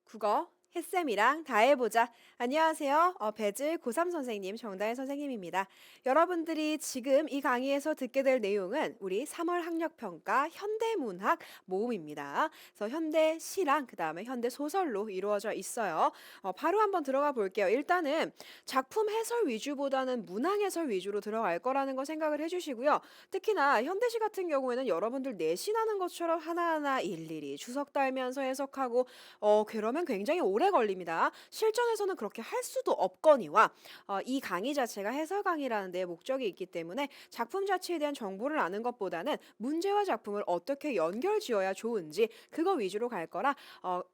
국어 햇쌤이랑 다 해보자. 안녕하세요. 배즐 고3 선생님 정다혜 선생님입니다. 여러분들이 지금 이 강의에서 듣게 될 내용은 우리 3월 학력평가 현대문학 모음입니다. 그래서 현대시랑 그 다음에 현대소설로 이루어져 있어요. 바로 한번 들어가 볼게요. 일단은 작품 해설 위주보다는 문학 해설 위주로 들어갈 거라는 거 생각을 해주시고요. 특히나 현대시 같은 경우에는 여러분들 내신하는 것처럼 하나하나 일일이 주석 달면서 해석하고 그러면 굉장히 오래 걸립니다. 실전에서는 그렇게 할 수도 없거니와 이 강의 자체가 해설 강의라는 데 목적이 있기 때문에 작품 자체에 대한 정보를 아는 것보다는 문제와 작품을 어떻게 연결 지어야 좋은지 그거 위주로 갈 거라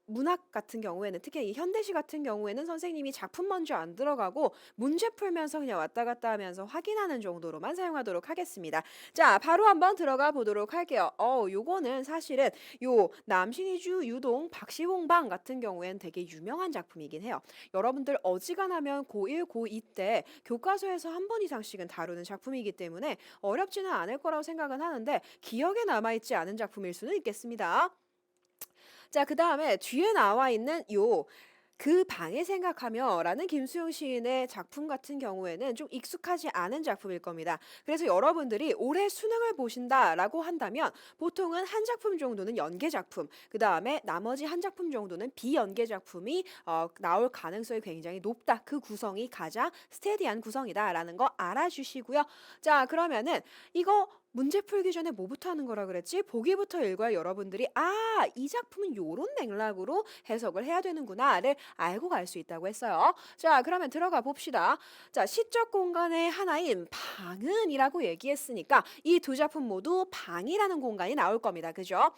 문학 같은 경우에는 특히 이 현대시 같은 경우에는 선생님이 작품 먼저 안 들어가고 문제 풀면서 그냥 왔다 갔다 하면서 확인하는 정도로만 사용하도록 하겠습니다. 자, 바로 한번 들어가 보도록 할게요. 요거는 사실은 요 남신이주 유동 박시홍방 같은 경우에는 되게 유명한 작품이긴 해요. 여러분들 어지간하면 고1, 고2 때 교과서에서 한 번 이상씩은 다루는 작품이기 때문에 어렵지는 않을 거라고 생각은 하는데 기억에 남아있지 않은 작품일 수는 있겠습니다. 자, 그 다음에 뒤에 나와 있는 요 그 방에 생각하며 라는 김수용 시인의 작품 같은 경우에는 좀 익숙하지 않은 작품일 겁니다. 그래서 여러분들이 올해 수능을 보신다라고 한다면 보통은 한 작품 정도는 연계 작품, 그 다음에 나머지 한 작품 정도는 비연계 작품이 나올 가능성이 굉장히 높다. 그 구성이 가장 스테디한 구성이다라는 거 알아주시고요. 자, 그러면은 이거 문제 풀기 전에 뭐부터 하는 거라 그랬지? 보기부터 읽어야 여러분들이 이 작품은 요런 맥락으로 해석을 해야 되는구나를 알고 갈 수 있다고 했어요. 자, 그러면 들어가 봅시다. 자, 시적 공간의 하나인 방은이라고 얘기했으니까 이 두 작품 모두 방이라는 공간이 나올 겁니다. 그죠?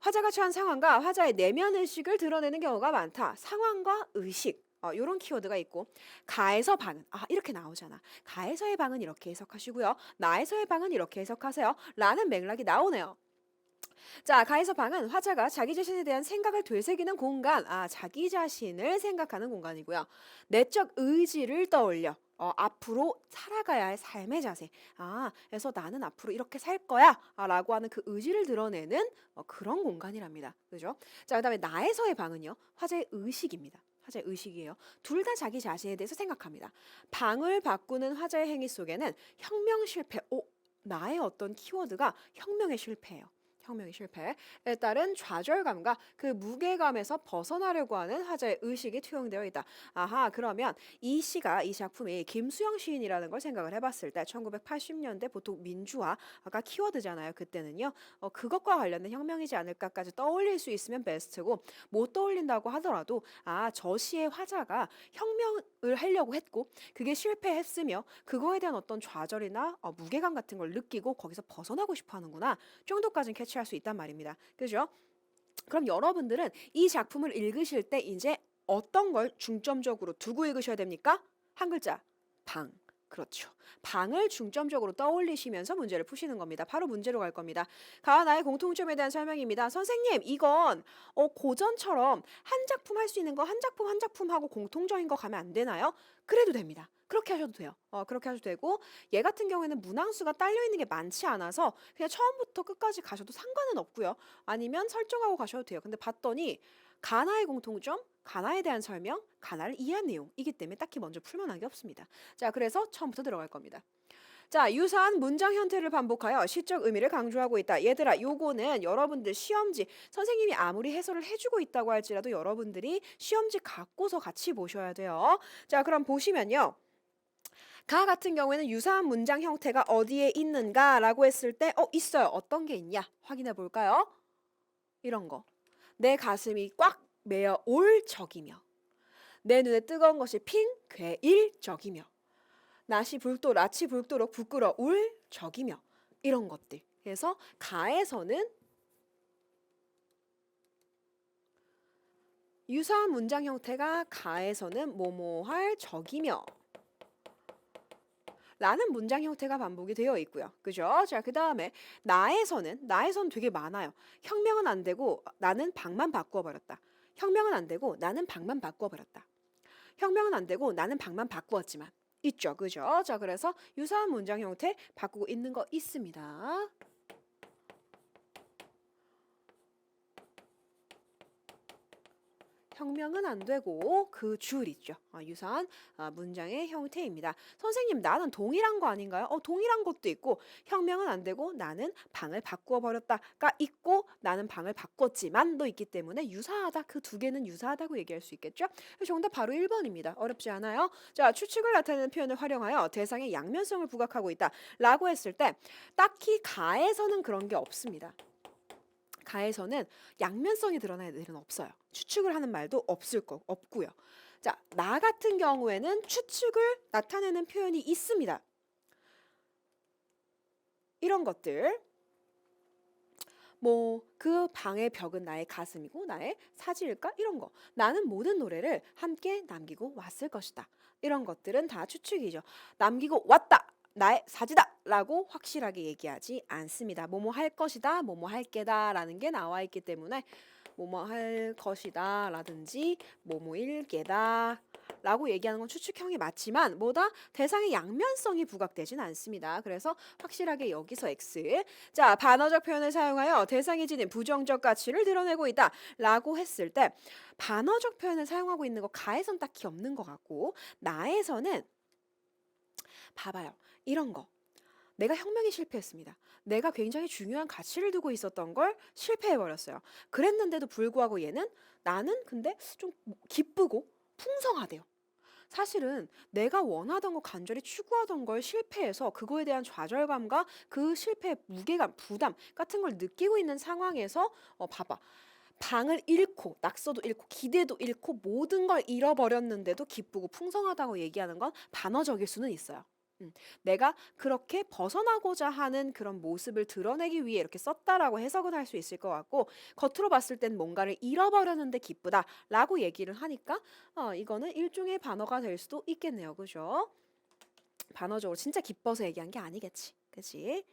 화자가 처한 상황과 화자의 내면 의식을 드러내는 경우가 많다. 상황과 의식. 요런 키워드가 있고 가에서 방은 이렇게 나오잖아. 가에서의 방은 이렇게 해석하시고요. 나에서의 방은 이렇게 해석하세요. 라는 맥락이 나오네요. 자, 가에서 방은 화자가 자기 자신에 대한 생각을 되새기는 공간, 자기 자신을 생각하는 공간이고요. 내적 의지를 떠올려. 앞으로 살아가야 할 삶의 자세. 그래서 나는 앞으로 이렇게 살 거야. 라고 하는 그 의지를 드러내는 그런 공간이랍니다. 그죠? 자, 그 다음에 나에서의 방은요. 화자의 의식입니다. 화자의 의식이에요. 둘 다 자기 자신에 대해서 생각합니다. 방을 바꾸는 화자의 행위 속에는 혁명 실패, 나의 어떤 키워드가 혁명의 실패예요. 혁명의 실패에 따른 좌절감과 그 무게감에서 벗어나려고 하는 화자의 의식이 투영되어 있다. 그러면 이 시가 이 작품이 김수영 시인이라는 걸 생각을 해봤을 때 1980년대 보통 민주화 아까 키워드잖아요. 그때는요. 그것과 관련된 혁명이지 않을까까지 떠올릴 수 있으면 베스트고 못 떠올린다고 하더라도 저 시의 화자가 혁명을 하려고 했고 그게 실패했으며 그거에 대한 어떤 좌절이나 무게감 같은 걸 느끼고 거기서 벗어나고 싶어 하는구나 정도까지는 캐치할 수 있단 말입니다. 그죠? 그럼 여러분들은 이 작품을 읽으실 때 이제 어떤 걸 중점적으로 두고 읽으셔야 됩니까? 한 글자, 방. 그렇죠. 방을 중점적으로 떠올리시면서 문제를 푸시는 겁니다. 바로 문제로 갈 겁니다. 가와 나의 공통점에 대한 설명입니다. 선생님, 이건 고전처럼 한 작품 할 수 있는 거 한 작품 한 작품 하고 공통적인 거 가면 안 되나요? 그래도 됩니다. 그렇게 하셔도 돼요. 그렇게 하셔도 되고 얘 같은 경우에는 문항수가 딸려 있는 게 많지 않아서 그냥 처음부터 끝까지 가셔도 상관은 없고요. 아니면 설정하고 가셔도 돼요. 근데 봤더니 가나의 공통점, 가나에 대한 설명, 가나를 이해한 내용이기 때문에 딱히 먼저 풀만한 게 없습니다. 자, 그래서 처음부터 들어갈 겁니다. 자, 유사한 문장 형태를 반복하여 시적 의미를 강조하고 있다. 얘들아, 요거는 여러분들 시험지 선생님이 아무리 해설을 해주고 있다고 할지라도 여러분들이 시험지 갖고서 같이 보셔야 돼요. 자, 그럼 보시면요. 가 같은 경우에는 유사한 문장 형태가 어디에 있는가라고 했을 때 있어요. 어떤 게 있냐? 확인해 볼까요? 이런 거. 내 가슴이 꽉 메어 올 적이며 내 눈에 뜨거운 것이 핑 괴일 적이며 낯이 붉도록 부끄러 울 적이며 이런 것들. 그래서 가에서는 유사한 문장 형태가 가에서는 뭐뭐할 적이며 라는 문장 형태가 반복이 되어 있고요. 그죠? 자, 그 다음에 나에서는 되게 많아요. 혁명은 안 되고 나는 방만 바꾸어 버렸다. 혁명은 안 되고 나는 방만 바꾸어 버렸다. 혁명은 안 되고 나는 방만 바꾸었지만 있죠. 그죠? 자, 그래서 유사한 문장 형태 바꾸고 있는 거 있습니다. 혁명은 안 되고 그 줄 있죠. 유사한 문장의 형태입니다. 선생님 나는 동일한 거 아닌가요? 동일한 것도 있고 혁명은 안 되고 나는 방을 바꾸어 버렸다가 있고 나는 방을 바꿨지만도 있기 때문에 유사하다. 그 두 개는 유사하다고 얘기할 수 있겠죠? 정답 바로 1번입니다. 어렵지 않아요? 자, 추측을 나타내는 표현을 활용하여 대상의 양면성을 부각하고 있다 라고 했을 때 딱히 가에서는 그런 게 없습니다. 가에서는 양면성이 드러나는 애들은 없어요. 추측을 하는 말도 없고요. 자, 나 같은 경우에는 추측을 나타내는 표현이 있습니다. 이런 것들. 뭐 그 방의 벽은 나의 가슴이고 나의 사지일까? 이런 거. 나는 모든 노래를 함께 남기고 왔을 것이다. 이런 것들은 다 추측이죠. 남기고 왔다. 나의 사지다 라고 확실하게 얘기하지 않습니다. 뭐뭐 할 것이다, 뭐뭐 할 게다 라는 게 나와 있기 때문에 뭐뭐 할 것이다 라든지 뭐뭐일 게다 라고 얘기하는 건 추측형이 맞지만 뭐다? 대상의 양면성이 부각되진 않습니다. 그래서 확실하게 여기서 X. 자, 반어적 표현을 사용하여 대상이 지닌 부정적 가치를 드러내고 있다 라고 했을 때 반어적 표현을 사용하고 있는 거 가에선 딱히 없는 것 같고 나에서는 봐봐요. 이런 거. 내가 혁명에 실패했습니다. 내가 굉장히 중요한 가치를 두고 있었던 걸 실패해버렸어요. 그랬는데도 불구하고 얘는 나는 근데 좀 기쁘고 풍성하대요. 사실은 내가 원하던 거 간절히 추구하던 걸 실패해서 그거에 대한 좌절감과 그 실패의 무게감, 부담 같은 걸 느끼고 있는 상황에서 봐봐. 방을 잃고 낙서도 잃고 기대도 잃고 모든 걸 잃어버렸는데도 기쁘고 풍성하다고 얘기하는 건 반어적일 수는 있어요. 내가 그렇게 벗어나고자 하는 그런 모습을 드러내기 위해 이렇게 썼다라고 해석은 할 수 있을 것 같고 겉으로 봤을 땐 뭔가를 잃어버렸는데 기쁘다라고 얘기를 하니까 이거는 일종의 반어가 될 수도 있겠네요. 그죠? 반어적으로 진짜 기뻐서 얘기한 게 아니겠지. 그치?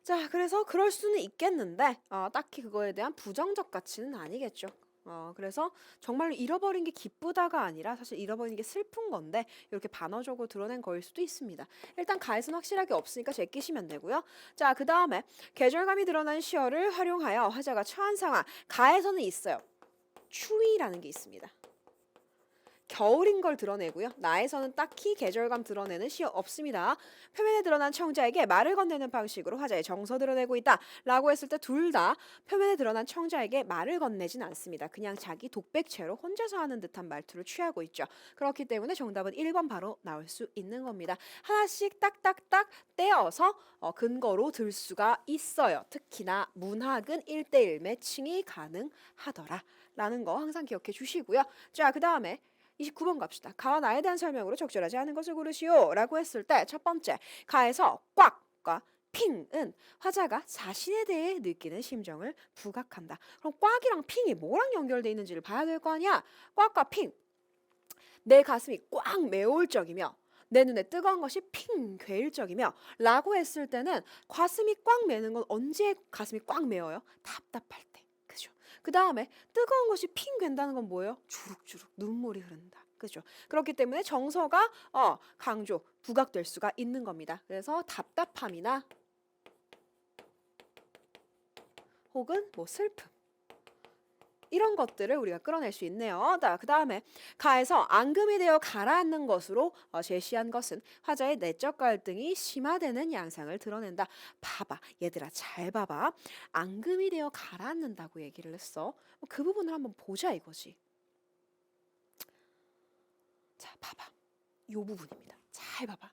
자, 그래서 그럴 수는 있겠는데 딱히 그거에 대한 부정적 가치는 아니겠죠. 그래서 정말로 잃어버린 게 기쁘다가 아니라 사실 잃어버린 게 슬픈 건데 이렇게 반어적으로 드러낸 거일 수도 있습니다. 일단 가에서는 확실하게 없으니까 제끼시면 되고요. 자, 그 다음에 계절감이 드러난 시어를 활용하여 화자가 처한 상황. 가에서는 있어요. 추위라는 게 있습니다. 겨울인 걸 드러내고요. 나에서는 딱히 계절감 드러내는 시어 없습니다. 표면에 드러난 청자에게 말을 건네는 방식으로 화자의 정서 드러내고 있다 라고 했을 때 둘 다 표면에 드러난 청자에게 말을 건네진 않습니다. 그냥 자기 독백체로 혼자서 하는 듯한 말투를 취하고 있죠. 그렇기 때문에 정답은 1번 바로 나올 수 있는 겁니다. 하나씩 딱딱딱 떼어서 근거로 들 수가 있어요. 특히나 문학은 1:1 매칭이 가능하더라 라는 거 항상 기억해 주시고요. 자, 그 다음에 29번 갑시다. 가와 나에 대한 설명으로 적절하지 않은 것을 고르시오 라고 했을 때 첫 번째 가에서 꽉과 핑은 화자가 자신에 대해 느끼는 심정을 부각한다. 그럼 꽉이랑 핑이 뭐랑 연결돼 있는지를 봐야 될 거 아니야. 꽉과 핑. 내 가슴이 꽉 메울 적이며 내 눈에 뜨거운 것이 핑 괴일 적이며 라고 했을 때는 가슴이 꽉 메는 건 언제 가슴이 꽉 메어요? 답답할 때. 그죠? 그 다음에 뜨거운 것이 핑 된다는 건 뭐예요? 주룩주룩 눈물이 흐른다. 그죠? 그렇기 때문에 정서가 강조, 부각될 수가 있는 겁니다. 그래서 답답함이나 혹은 뭐 슬픔 이런 것들을 우리가 끌어낼 수 있네요. 그 다음에 가에서 앙금이 되어 가라앉는 것으로 제시한 것은 화자의 내적 갈등이 심화되는 양상을 드러낸다. 봐봐. 얘들아 잘 봐봐. 앙금이 되어 가라앉는다고 얘기를 했어. 그 부분을 한번 보자 이거지. 자, 봐봐. 요 부분입니다. 잘 봐봐.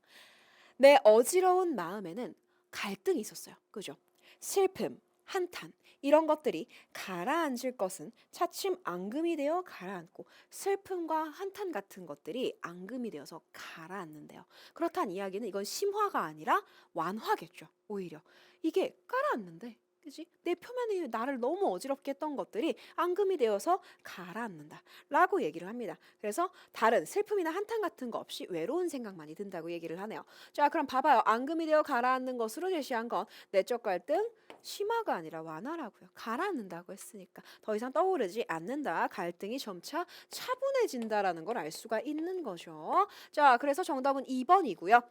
내 어지러운 마음에는 갈등이 있었어요. 그죠? 슬픔, 한탄 이런 것들이 가라앉을 것은 차츰 앙금이 되어 가라앉고 슬픔과 한탄 같은 것들이 앙금이 되어서 가라앉는데요. 그렇다는 이야기는 이건 심화가 아니라 완화겠죠. 오히려 이게 가라앉는데 그치? 내 표면에 나를 너무 어지럽게 했던 것들이 앙금이 되어서 가라앉는다 라고 얘기를 합니다. 그래서 다른 슬픔이나 한탄 같은 거 없이 외로운 생각만이 든다고 얘기를 하네요. 자, 그럼 봐봐요. 앙금이 되어 가라앉는 것으로 제시한 건 내적 갈등 심화가 아니라 완화라고요. 가라앉는다고 했으니까 더 이상 떠오르지 않는다. 갈등이 점차 차분해진다라는 걸 알 수가 있는 거죠. 자, 그래서 정답은 2번이고요.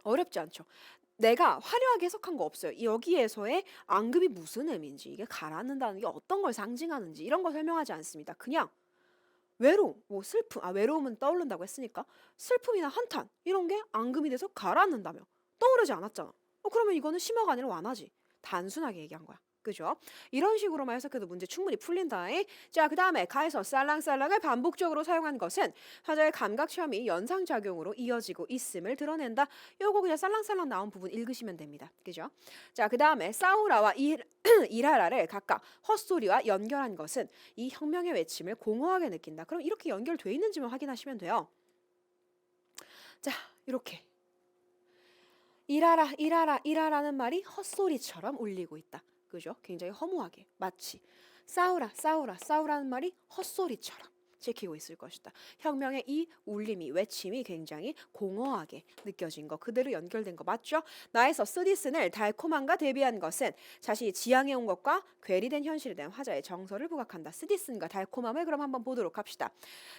어렵지 않죠. 내가 화려하게 해석한 거 없어요. 여기에서의 앙금이 무슨 의미인지 이게 가라앉는다는 게 어떤 걸 상징하는지 이런 걸 설명하지 않습니다. 그냥 외로움, 뭐 슬픔, 외로움은 떠오른다고 했으니까 슬픔이나 한탄 이런 게 앙금이 돼서 가라앉는다며 떠오르지 않았잖아. 그러면 이거는 심화가 아니라 완화지. 단순하게 얘기한 거야. 그죠? 이런 식으로만 해석해도 문제 충분히 풀린다. 자, 그 다음에 가에서 쌀랑쌀랑을 반복적으로 사용한 것은 화자의 감각 체험이 연상작용으로 이어지고 있음을 드러낸다. 요거 그냥 쌀랑쌀랑 나온 부분 읽으시면 됩니다. 그죠? 자, 그 다음에 사우라와 일하라를 각각 헛소리와 연결한 것은 이 혁명의 외침을 공허하게 느낀다. 그럼 이렇게 연결돼 있는지만 확인하시면 돼요. 자, 이렇게 일하라, 일하라, 일하라는 말이 헛소리처럼 울리고 있다. 그죠? 굉장히 허무하게 마치 싸우라, 싸우라, 싸우라는 말이 헛소리처럼 지키고 있을 것이다. 혁명의 이 울림이 외침이 굉장히 공허하게 느껴진 거 그대로 연결된 거 맞죠? 나에서 쓰디쓴을 달콤함과 대비한 것은 자신이 지향해온 것과 괴리된 현실에 대한 화자의 정서를 부각한다. 쓰디쓴과 달콤함을 그럼 한번 보도록 합시다.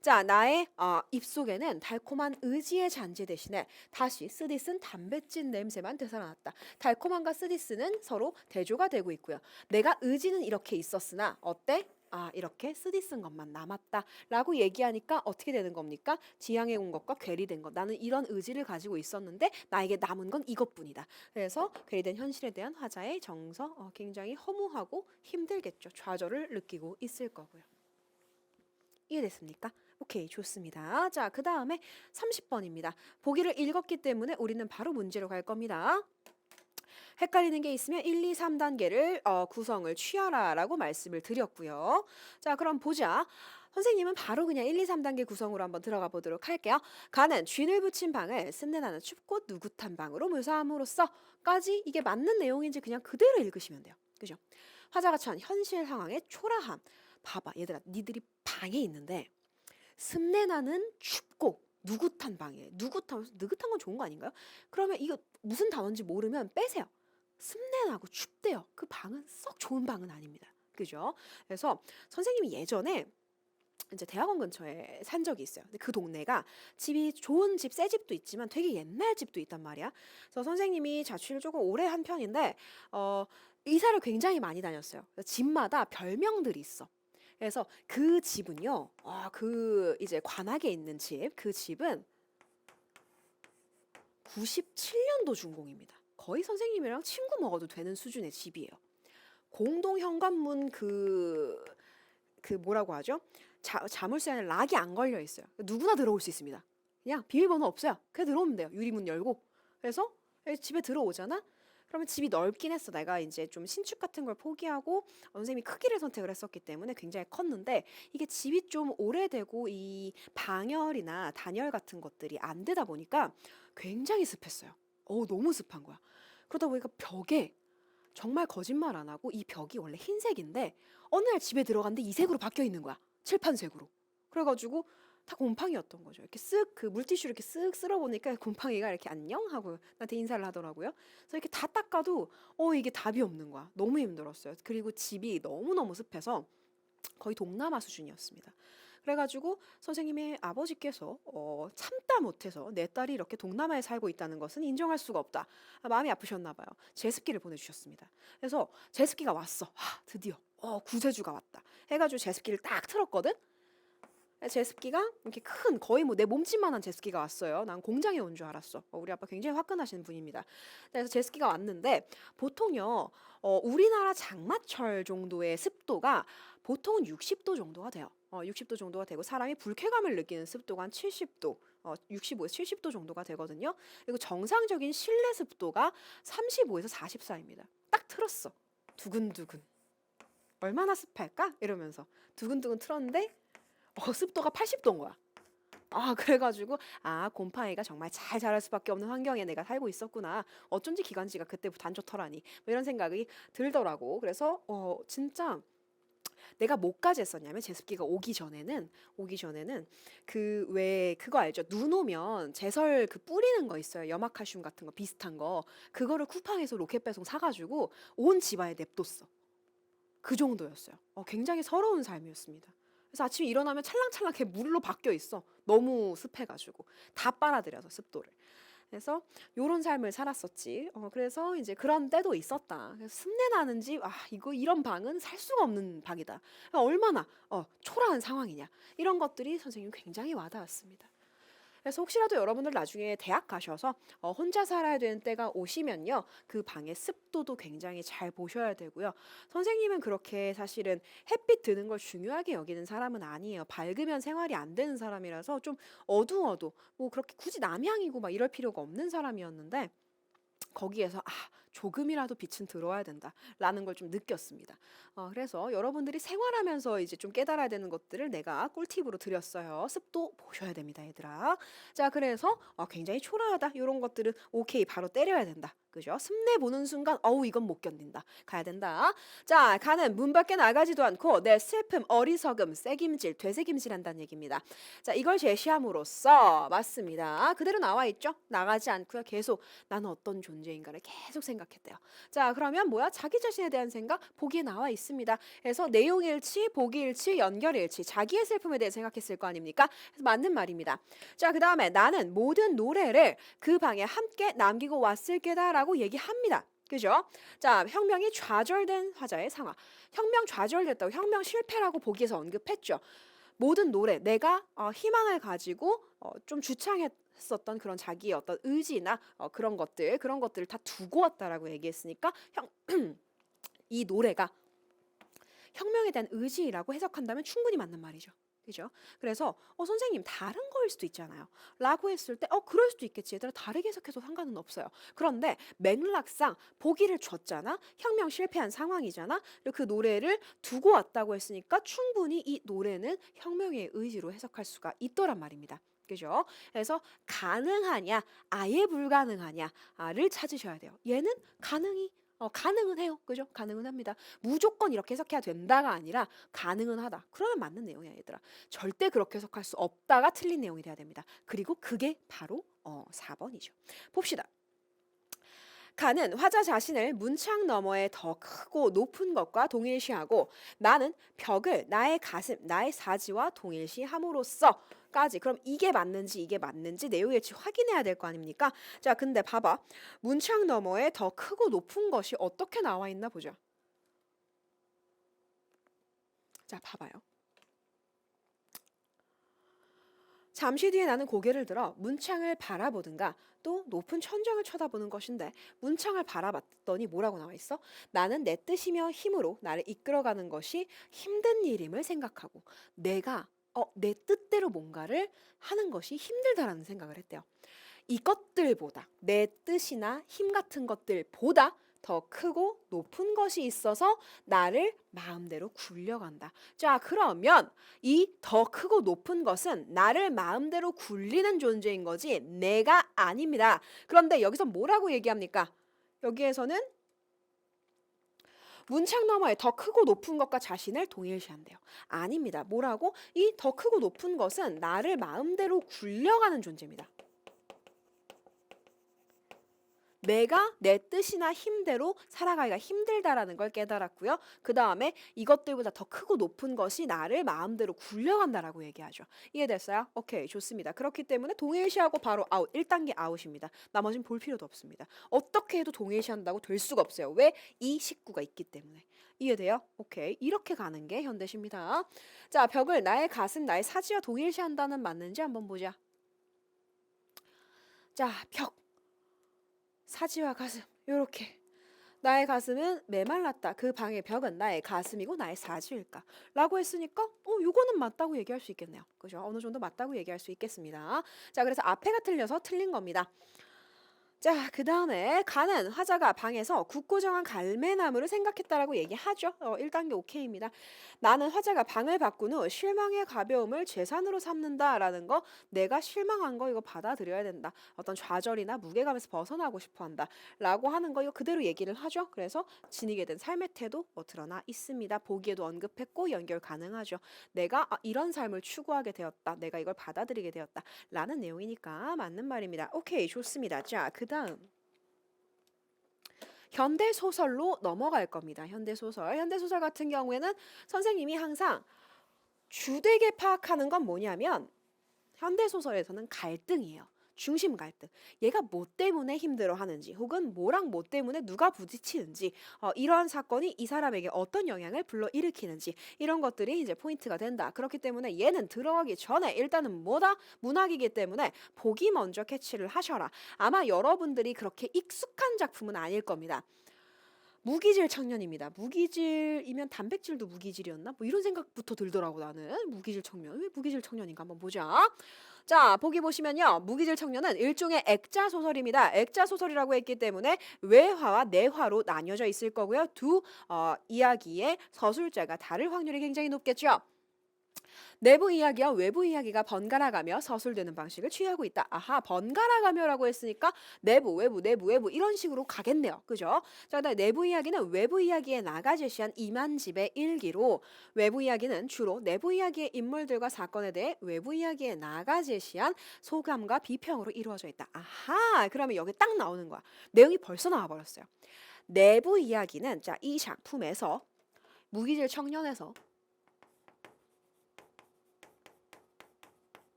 자, 나의 입속에는 달콤한 의지의 잔재 대신에 다시 쓰디쓴 담뱃진 냄새만 되살아났다. 달콤함과 쓰디쓴은 서로 대조가 되고 있고요. 내가 의지는 이렇게 있었으나 어때? 이렇게 쓰디쓴 것만 남았다 라고 얘기하니까 어떻게 되는 겁니까? 지향해 온 것과 괴리된 것. 나는 이런 의지를 가지고 있었는데 나에게 남은 건 이것뿐이다. 그래서 괴리된 현실에 대한 화자의 정서 굉장히 허무하고 힘들겠죠. 좌절을 느끼고 있을 거고요. 이해됐습니까? 오케이, 좋습니다. 자, 그 다음에 30번입니다. 보기를 읽었기 때문에 우리는 바로 문제로 갈 겁니다. 헷갈리는 게 있으면 1, 2, 3단계를 구성을 취하라 라고 말씀을 드렸고요. 자, 그럼 보자. 선생님은 바로 그냥 1, 2, 3단계 구성으로 한번 들어가 보도록 할게요. 가는 쥔을 붙인 방을 습내나는 춥고 누긋한 방으로 묘사함으로써까지 이게 맞는 내용인지 그냥 그대로 읽으시면 돼요. 그죠? 화자가 처한 현실 상황의 초라함. 봐봐, 얘들아, 니들이 방에 있는데 습내나는 춥고 누긋한 방이에요. 느긋한 건 좋은 거 아닌가요? 그러면 이거 무슨 단어인지 모르면 빼세요. 습내나고 춥대요. 그 방은 썩 좋은 방은 아닙니다. 그죠? 그래서 선생님이 예전에 이제 대학원 근처에 산 적이 있어요. 근데 그 동네가 집이 좋은 집, 새 집도 있지만 되게 옛날 집도 있단 말이야. 그래서 선생님이 자취를 조금 오래 한 편인데 이사를 굉장히 많이 다녔어요. 집마다 별명들이 있어. 그래서 그 집은요, 그 이제 관악에 있는 집, 그 집은 97년도 준공입니다. 거의 선생님이랑 친구 먹어도 되는 수준의 집이에요. 공동 현관문 그 뭐라고 하죠? 자물쇠 안에 락이 안 걸려 있어요. 누구나 들어올 수 있습니다. 그냥 비밀번호 없어요. 그냥 들어오면 돼요. 유리문 열고. 그래서 집에 들어오잖아? 그러면 집이 넓긴 했어. 내가 이제 좀 신축 같은 걸 포기하고 선생님이 크기를 선택을 했었기 때문에 굉장히 컸는데 이게 집이 좀 오래되고 이 방열이나 단열 같은 것들이 안 되다 보니까 굉장히 습했어요. 너무 습한 거야. 그러다 보니까 벽에 정말 거짓말 안 하고 이 벽이 원래 흰색인데 어느 날 집에 들어갔는데 이 색으로 바뀌어 있는 거야. 칠판색으로. 그래가지고 다 곰팡이였던 거죠. 이렇게 쓱 그 물티슈 이렇게 쓱 쓸어보니까 곰팡이가 이렇게 안녕 하고 나한테 인사를 하더라고요. 그래서 이렇게 다 닦아도 이게 답이 없는 거야. 너무 힘들었어요. 그리고 집이 너무너무 습해서 거의 동남아 수준이었습니다. 그래가지고 선생님의 아버지께서 참다 못해서 내 딸이 이렇게 동남아에 살고 있다는 것은 인정할 수가 없다. 마음이 아프셨나 봐요. 제습기를 보내주셨습니다. 그래서 제습기가 왔어. 드디어 구세주가 왔다. 해가지고 제습기를 딱 틀었거든. 제습기가 이렇게 큰 거의 뭐 내 몸집만한 제습기가 왔어요. 난 공장에 온 줄 알았어. 우리 아빠 굉장히 화끈하신 분입니다. 그래서 제습기가 왔는데 보통요 우리나라 장마철 정도의 습도가 보통은 60도 정도가 돼요. 60도 정도가 되고 사람이 불쾌감을 느끼는 습도가 한 70도, 65에서 70도 정도가 되거든요. 그리고 정상적인 실내 습도가 35에서 44입니다. 딱 틀었어. 두근두근. 얼마나 습할까? 이러면서 두근두근 틀었는데 습도가 80도인 거야. 그래가지고 곰팡이가 정말 잘 자랄 수밖에 없는 환경에 내가 살고 있었구나. 어쩐지 기관지가 그때부터 안 좋더라니. 뭐 이런 생각이 들더라고. 그래서 진짜 내가 뭐까지 했었냐면 제습기가 오기 전에는 그 왜 그거 알죠? 눈 오면 제설 그 뿌리는 거 있어요. 염화칼슘 같은 거 비슷한 거. 그거를 쿠팡에서 로켓 배송 사가지고 온 집안에 냅뒀어. 그 정도였어요. 굉장히 서러운 삶이었습니다. 그래서 아침에 일어나면 찰랑찰랑 물로 바뀌어 있어. 너무 습해가지고 다 빨아들여서 습도를. 그래서 요런 삶을 살았었지. 그래서 이제 그런 때도 있었다. 그래서 습내 나는 집, 이거 이런 방은 살 수가 없는 방이다. 얼마나 초라한 상황이냐. 이런 것들이 선생님 굉장히 와닿았습니다. 그래서 혹시라도 여러분들 나중에 대학 가셔서 혼자 살아야 되는 때가 오시면요. 그 방의 습도도 굉장히 잘 보셔야 되고요. 선생님은 그렇게 사실은 햇빛 드는 걸 중요하게 여기는 사람은 아니에요. 밝으면 생활이 안 되는 사람이라서 좀 어두워도 뭐 그렇게 굳이 남향이고 막 이럴 필요가 없는 사람이었는데 거기에서 조금이라도 빛은 들어와야 된다라는 걸 좀 느꼈습니다. 그래서 여러분들이 생활하면서 이제 좀 깨달아야 되는 것들을 내가 꿀팁으로 드렸어요. 습도 보셔야 됩니다, 얘들아. 자, 그래서 굉장히 초라하다. 이런 것들은 오케이, 바로 때려야 된다. 그죠? 습내 보는 순간 어우 이건 못 견딘다. 가야 된다. 자, 가는 문 밖에 나가지도 않고 내 슬픔, 어리석음, 새김질, 되새김질한다는 얘기입니다. 자, 이걸 제시함으로써 맞습니다. 그대로 나와 있죠? 나가지 않고요. 계속 나는 어떤 존재인가를 계속 생각했대요. 자, 그러면 뭐야? 자기 자신에 대한 생각 보기에 나와 있습니다. 그래서 내용일치, 보기일치, 연결일치, 자기의 슬픔에 대해 생각했을 거 아닙니까? 그래서 맞는 말입니다. 자, 그 다음에 나는 모든 노래를 그 방에 함께 남기고 왔을 게다라고 얘기합니다. 그죠? 자, 혁명이 좌절된 화자의 상황. 혁명 좌절됐다고, 혁명 실패라고 보기에서 언급했죠. 모든 노래, 내가 희망을 가지고 좀 주창했었던 그런 자기의 어떤 의지나 그런 것들을 다 두고 왔다라고 얘기했으니까 이 노래가 혁명에 대한 의지라고 해석한다면 충분히 맞는 말이죠. 그죠? 그래서 선생님 다른 거일 수도 있잖아요. 라고 했을 때 그럴 수도 있겠지. 얘들아 다르게 해석해도 상관은 없어요. 그런데 맥락상 보기를 줬잖아. 혁명 실패한 상황이잖아. 그리고 그 노래를 두고 왔다고 했으니까 충분히 이 노래는 혁명의 의지로 해석할 수가 있더란 말입니다. 그죠? 그래서 가능하냐, 아예 불가능하냐를 찾으셔야 돼요. 얘는 가능은 해요. 그죠? 가능은 합니다. 무조건 이렇게 해석해야 된다가 아니라 가능은 하다. 그러면 맞는 내용이야, 얘들아. 절대 그렇게 해석할 수 없다가 틀린 내용이 돼야 됩니다. 그리고 그게 바로 4번이죠. 봅시다. 가는 화자 자신을 문창 너머에 더 크고 높은 것과 동일시하고 나는 벽을 나의 가슴, 나의 사지와 동일시함으로써 까지. 그럼 이게 맞는지 내용일치 확인해야 될 거 아닙니까? 자, 근데 봐봐. 문창 너머에 더 크고 높은 것이 어떻게 나와 있나 보자. 자, 봐봐요. 잠시 뒤에 나는 고개를 들어 문창을 바라보든가 또 높은 천장을 쳐다보는 것인데 문창을 바라봤더니 뭐라고 나와 있어? 나는 내 뜻이며 힘으로 나를 이끌어가는 것이 힘든 일임을 생각하고 내가 내 뜻대로 뭔가를 하는 것이 힘들다라는 생각을 했대요. 이것들보다 내 뜻이나 힘 같은 것들보다 더 크고 높은 것이 있어서 나를 마음대로 굴려간다. 자, 그러면 이 더 크고 높은 것은 나를 마음대로 굴리는 존재인 거지 내가 아닙니다. 그런데 여기서 뭐라고 얘기합니까? 여기에서는 문창 너머에 더 크고 높은 것과 자신을 동일시한대요. 아닙니다. 뭐라고? 이 더 크고 높은 것은 나를 마음대로 굴려가는 존재입니다. 내가 내 뜻이나 힘대로 살아가기가 힘들다라는 걸 깨달았고요. 그 다음에 이것들보다 더 크고 높은 것이 나를 마음대로 굴려간다라고 얘기하죠. 이해됐어요? 오케이, 좋습니다. 그렇기 때문에 동일시하고 바로 아웃, 1단계 아웃입니다. 나머지는 볼 필요도 없습니다. 어떻게 해도 동일시한다고 될 수가 없어요. 왜? 이 식구가 있기 때문에. 이해돼요? 오케이, 이렇게 가는 게 현대시입니다. 자, 벽을 나의 가슴, 나의 사지와 동일시한다는 맞는지 한번 보자. 자, 벽. 사지와 가슴 요렇게 나의 가슴은 메말랐다. 그 방의 벽은 나의 가슴이고 나의 사지일까? 라고 했으니까 요거는 맞다고 얘기할 수 있겠네요. 그죠? 어느 정도 맞다고 얘기할 수 있겠습니다. 자, 그래서 앞에가 틀려서 틀린 겁니다. 자, 그 다음에 가는 화자가 방에서 굳고 정한 갈매나무를 생각했다라고 얘기하죠. 1단계 오케이입니다. 나는 화자가 방을 바꾼 후 실망의 가벼움을 재산으로 삼는다라는 거, 내가 실망한 거 이거 받아들여야 된다. 어떤 좌절이나 무게감에서 벗어나고 싶어 한다. 라고 하는 거 이거 그대로 얘기를 하죠. 그래서 지니게 된 삶의 태도 드러나 있습니다. 보기에도 언급했고 연결 가능하죠. 내가 이런 삶을 추구하게 되었다. 내가 이걸 받아들이게 되었다. 라는 내용이니까 맞는 말입니다. 오케이, 좋습니다. 자, 그 다음 현대소설로 넘어갈 겁니다. 현대소설 같은 경우에는 선생님이 항상 주되게 파악하는 건 뭐냐면 현대소설에서는 갈등이에요. 중심 갈등. 얘가 뭐 때문에 힘들어하는지 혹은 뭐랑 뭐 때문에 누가 부딪히는지 이러한 사건이 이 사람에게 어떤 영향을 불러일으키는지 이런 것들이 이제 포인트가 된다. 그렇기 때문에 얘는 들어가기 전에 일단은 뭐다? 문학이기 때문에 보기 먼저 캐치를 하셔라. 아마 여러분들이 그렇게 익숙한 작품은 아닐 겁니다. 무기질 청년입니다. 무기질이면 단백질도 무기질이었나? 뭐 이런 생각부터 들더라고 나는. 무기질 청년. 왜 무기질 청년인가 한번 보자. 자, 보기 보시면요. 무기질 청년은 일종의 액자 소설입니다. 액자 소설이라고 했기 때문에 외화와 내화로 나뉘어져 있을 거고요. 두 이야기의 서술자가 다를 확률이 굉장히 높겠죠. 내부 이야기와 외부 이야기가 번갈아가며 서술되는 방식을 취하고 있다. 아하, 번갈아가며라고 했으니까 내부, 외부, 내부, 외부 이런 식으로 가겠네요. 그죠? 자, 그다음에 내부 이야기는 외부 이야기에 나가 제시한 이만집의 일기로 외부 이야기는 주로 내부 이야기의 인물들과 사건에 대해 외부 이야기에 나가 제시한 소감과 비평으로 이루어져 있다. 아하, 그러면 여기 딱 나오는 거야. 내용이 벌써 나와버렸어요. 내부 이야기는 자, 이 작품에서 무기질 청년에서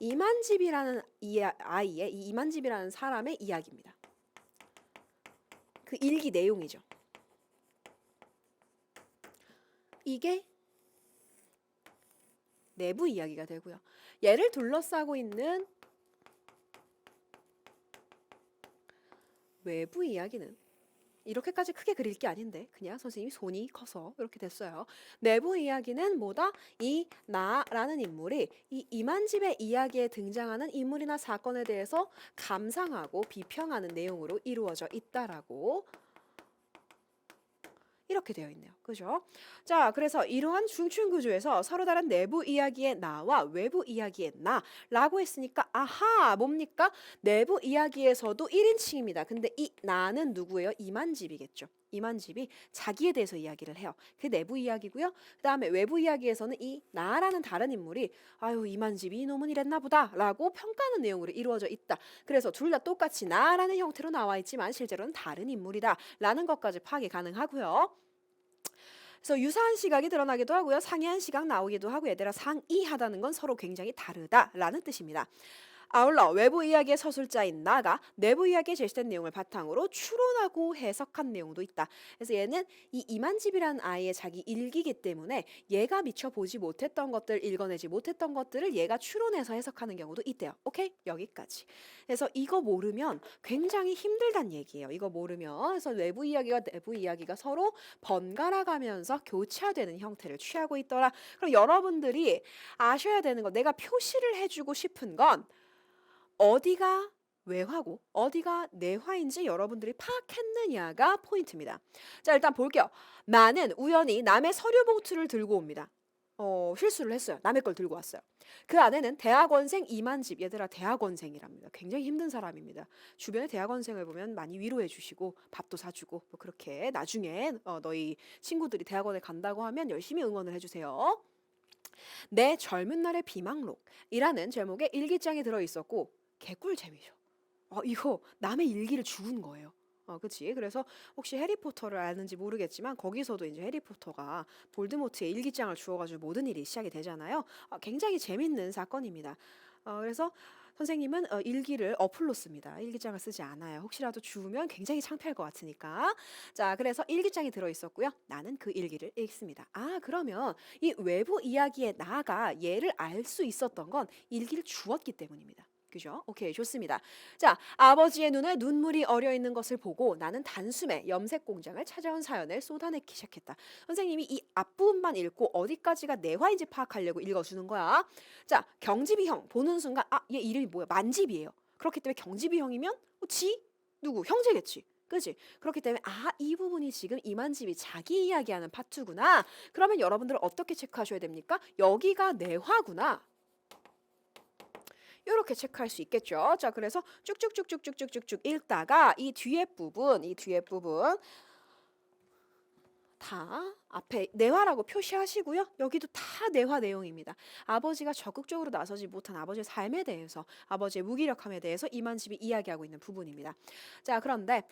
이만집이라는 아이의 이 이만집이라는 사람의 이야기입니다. 그 일기 내용이죠. 이게 내부 이야기가 되고요. 얘를 둘러싸고 있는 외부 이야기는 이렇게까지 크게 그릴 게 아닌데 그냥 선생님이 손이 커서 이렇게 됐어요. 내부 이야기는 뭐다? 이 나라는 인물이 이 이만집의 이야기에 등장하는 인물이나 사건에 대해서 감상하고 비평하는 내용으로 이루어져 있다라고 이렇게 되어 있네요. 그죠? 자, 그래서 이러한 중층 구조에서 서로 다른 내부 이야기의 나와 외부 이야기의 나라고 했으니까 아하, 뭡니까? 내부 이야기에서도 1인칭입니다. 근데 이 나는 누구예요? 이만집이겠죠. 이만집이 자기에 대해서 이야기를 해요. 그 내부 이야기고요. 그다음에 외부 이야기에서는 이 나라는 다른 인물이 아유, 이만집이 이놈은 이랬나 보다라고 평가하는 내용으로 이루어져 있다. 그래서 둘 다 똑같이 나라는 형태로 나와 있지만 실제로는 다른 인물이다라는 것까지 파악이 가능하고요. 그래서 유사한 시각이 드러나기도 하고요. 상이한 시각 나오기도 하고 얘들아 상이하다는 건 서로 굉장히 다르다라는 뜻입니다. 아울러 외부 이야기의 서술자인 나가 내부 이야기에 제시된 내용을 바탕으로 추론하고 해석한 내용도 있다. 그래서 얘는 이 이만집이라는 아이의 자기 일기이기 때문에 얘가 미처 보지 못했던 것들, 읽어내지 못했던 것들을 얘가 추론해서 해석하는 경우도 있대요. 오케이? 여기까지. 그래서 이거 모르면 굉장히 힘들단 얘기예요. 이거 모르면. 그래서 외부 이야기와 내부 이야기가 서로 번갈아 가면서 교차되는 형태를 취하고 있더라. 그럼 여러분들이 아셔야 되는 거, 내가 표시를 해주고 싶은 건 어디가 외화고 어디가 내화인지 여러분들이 파악했느냐가 포인트입니다. 자, 일단 볼게요. 나는 우연히 남의 서류 봉투를 들고 옵니다. 실수를 했어요. 남의 걸 들고 왔어요. 그 안에는 대학원생 이만집, 얘들아 대학원생이랍니다. 굉장히 힘든 사람입니다. 주변에 대학원생을 보면 많이 위로해 주시고 밥도 사주고 뭐 그렇게 나중에 너희 친구들이 대학원에 간다고 하면 열심히 응원을 해주세요. 내 젊은 날의 비망록이라는 제목의 일기장이 들어있었고 개꿀잼이죠. 이거 남의 일기를 죽은 거예요. 그치? 그래서 혹시 해리포터를 아는지 모르겠지만 거기서도 이제 해리포터가 볼드모트의 일기장을 주워가지고 모든 일이 시작이 되잖아요. 굉장히 재밌는 사건입니다. 그래서 선생님은 일기를 어플로 씁니다. 일기장을 쓰지 않아요. 혹시라도 주우면 굉장히 창피할 것 같으니까. 자, 그래서 일기장이 들어있었고요. 나는 그 일기를 읽습니다. 그러면 이 외부 이야기에 나가 얘를 알 수 있었던 건 일기를 주었기 때문입니다. 그죠? 오케이, 좋습니다. 자, 아버지의 눈에 눈물이 어려 있는 것을 보고 나는 단숨에 염색 공장을 찾아온 사연을 쏟아내기 시작했다. 선생님이 이 앞부분만 읽고 어디까지가 내화인지 파악하려고 읽어주는 거야. 자, 경지비형 보는 순간 얘 이름이 뭐야? 만집이에요. 그렇기 때문에 경지비형이면 지? 누구? 형제겠지. 그지? 그렇기 때문에 이 부분이 지금 이만집이 자기 이야기하는 파트구나. 그러면 여러분들은 어떻게 체크하셔야 됩니까? 여기가 내화구나. 이렇게 체크할 수 있겠죠. 자, 그래서 쭉쭉쭉쭉쭉쭉쭉 읽다가 이 뒤에 부분 다 앞에 내화라고 표시하시고요. 여기도 다 내화 내용입니다. 아버지가 적극적으로 나서지 못한 아버지의 삶에 대해서, 아버지의 무기력함에 대해서 이만집이 이야기하고 있는 부분입니다. 자, 그런데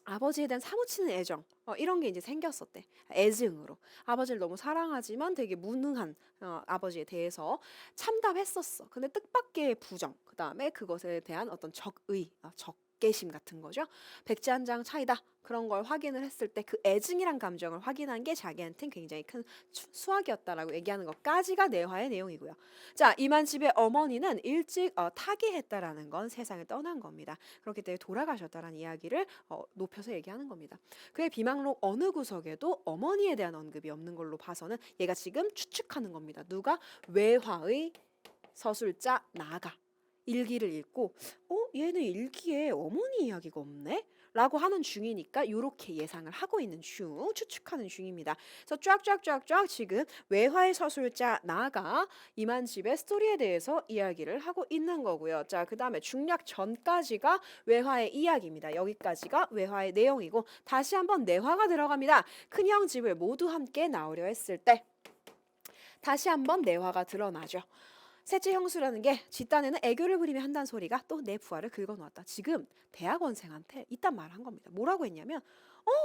아버지에 대한 사무치는 애정 이런 게 이제 생겼었대. 애증으로 아버지를 너무 사랑하지만 되게 무능한 아버지에 대해서 참담했었어. 근데 뜻밖의 부정, 그 다음에 그것에 대한 어떤 적의, 적개심 같은 거죠. 백지한장 차이다. 그런 걸 확인을 했을 때 그 애증이란 감정을 확인한 게 자기한테는 굉장히 큰 수확이었다라고 얘기하는 것까지가 내화의 내용이고요. 자, 이만집의 어머니는 일찍 타계했다라는 건 세상을 떠난 겁니다. 그렇기 때문에 돌아가셨다라는 이야기를 높여서 얘기하는 겁니다. 그의 비망록 어느 구석에도 어머니에 대한 언급이 없는 걸로 봐서는 얘가 지금 추측하는 겁니다. 누가? 외화의 서술자 나가 일기를 읽고 얘는 일기에 어머니 이야기가 없네? 라고 하는 중이니까 이렇게 예상을 하고 있는 중, 추측하는 중입니다. 그래서 쫙쫙쫙쫙 지금 외화의 서술자 나가 이만집의 스토리에 대해서 이야기를 하고 있는 거고요. 자, 그 다음에 중략 전까지가 외화의 이야기입니다. 여기까지가 외화의 내용이고 다시 한번 내화가 들어갑니다. 큰형 집을 모두 함께 나오려 했을 때 다시 한번 내화가 드러나죠. 셋째 형수라는 게 집단에는 애교를 부리며 한다는 소리가 또 내 부하를 긁어놓았다. 지금 대학원생한테 이딴 말을 한 겁니다. 뭐라고 했냐면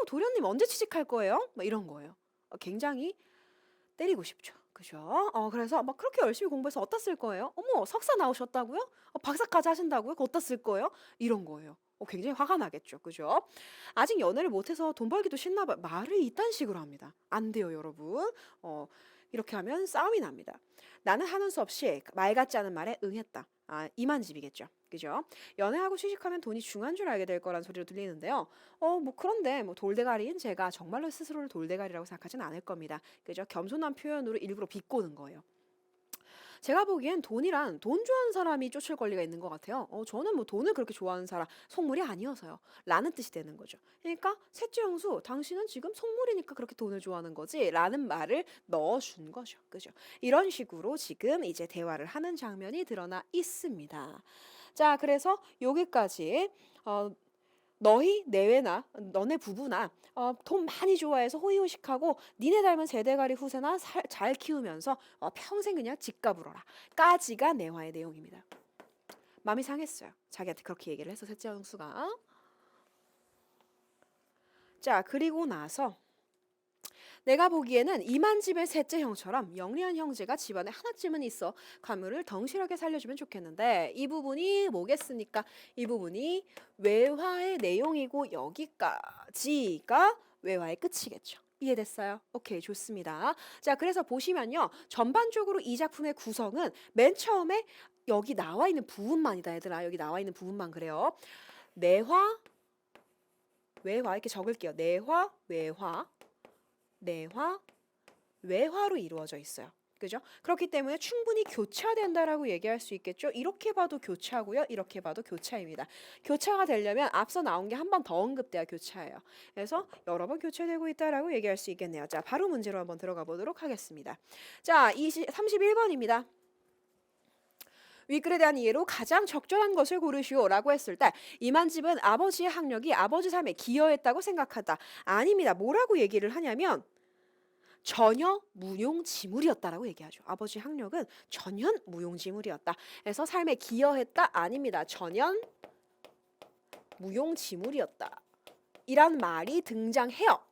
도련님 언제 취직할 거예요? 막 이런 거예요. 굉장히 때리고 싶죠. 그죠? 그래서 막 그렇게 열심히 공부해서 어디다 쓸 거예요? 어머 석사 나오셨다고요? 박사까지 하신다고요? 그거 어디다 쓸 거예요? 이런 거예요. 굉장히 화가 나겠죠. 그죠? 아직 연애를 못해서 돈 벌기도 싫나 봐요. 말을 이딴 식으로 합니다. 안 돼요 여러분. 이렇게 하면 싸움이 납니다. 나는 하는 수 없이 말 같지 않은 말에 응했다. 이만집이겠죠. 그죠? 연애하고 취직하면 돈이 중요한 줄 알게 될 거란 소리로 들리는데요. 뭐 그런데 뭐 돌대가리인 제가 정말로 스스로를 돌대가리라고 생각하진 않을 겁니다. 그죠? 겸손한 표현으로 일부러 비꼬는 거예요. 제가 보기엔 돈이란 돈 좋아하는 사람이 쫓을 권리가 있는 것 같아요. 저는 뭐 돈을 그렇게 좋아하는 사람, 속물이 아니어서요. 라는 뜻이 되는 거죠. 그러니까 셋째 형수, 당신은 지금 속물이니까 그렇게 돈을 좋아하는 거지? 라는 말을 넣어준 거죠. 그죠? 이런 식으로 지금 이제 대화를 하는 장면이 드러나 있습니다. 자, 그래서 여기까지 너희 내외나 너네 부부나 돈 많이 좋아해서 호의호식하고 니네 닮은 세대가리 후세나 잘 키우면서 평생 그냥 집값을 어라 까지가 내화의 내용입니다. 마음이 상했어요. 자기한테 그렇게 얘기를 해서 셋째 형수가. 자, 그리고 나서 내가 보기에는 이만집의 셋째 형처럼 영리한 형제가 집안에 하나쯤은 있어 가문을 덩실하게 살려주면 좋겠는데 이 부분이 뭐겠습니까? 이 부분이 외화의 내용이고 여기까지가 외화의 끝이겠죠. 이해됐어요? 오케이, 좋습니다. 자, 그래서 보시면요. 전반적으로 이 작품의 구성은 맨 처음에 여기 나와 있는 부분만이다, 얘들아. 여기 나와 있는 부분만 그래요. 내화, 외화 이렇게 적을게요. 내화, 외화, 내화, 외화로 이루어져 있어요. 그죠? 그렇기 때문에 충분히 교차된다라고 얘기할 수 있겠죠. 이렇게 봐도 교차고요. 이렇게 봐도 교차입니다. 교차가 되려면 앞서 나온 게 한 번 더 언급돼야 교차예요. 그래서 여러 번 교차되고 있다라고 얘기할 수 있겠네요. 자, 바로 문제로 한번 들어가 보도록 하겠습니다. 자, 31번입니다. 윗글에 대한 이해로 가장 적절한 것을 고르시오라고 했을 때 이만집은 아버지의 학력이 아버지 삶에 기여했다고 생각한다. 아닙니다. 뭐라고 얘기를 하냐면 전혀 무용지물이었다라고 얘기하죠. 아버지 학력은 전혀 무용지물이었다. 그래서 삶에 기여했다? 아닙니다. 전혀 무용지물이었다. 이란 말이 등장해요.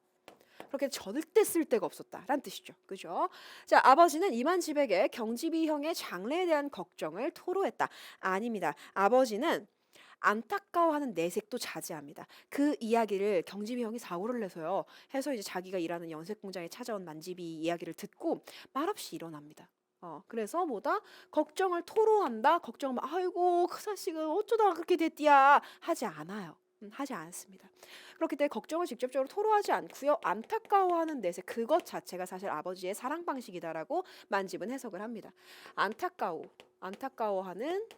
그렇게 절대 쓸 데가 없었다라는 뜻이죠. 그죠? 자, 아버지는 이만집에게 경지비 형의 장래에 대한 걱정을 토로했다. 아닙니다. 아버지는 안타까워하는 내색도 자제합니다. 그 이야기를 경지비 형이 사고를 내서요. 해서 이제 자기가 일하는 연색 공장에 찾아온 만집이 이야기를 듣고 말없이 일어납니다. 그래서 뭐다? 걱정을 토로한다. 걱정을 아이고 그 자식은 어쩌다가 그렇게 됐디야 하지 않아요. 하지 않습니다. 그렇기 때문에 걱정을 직접적으로 토로하지 않고요. 안타까워하는 내색 그것 자체가 사실 아버지의 사랑 방식이다라고 만집은 해석을 합니다. 안타까워하는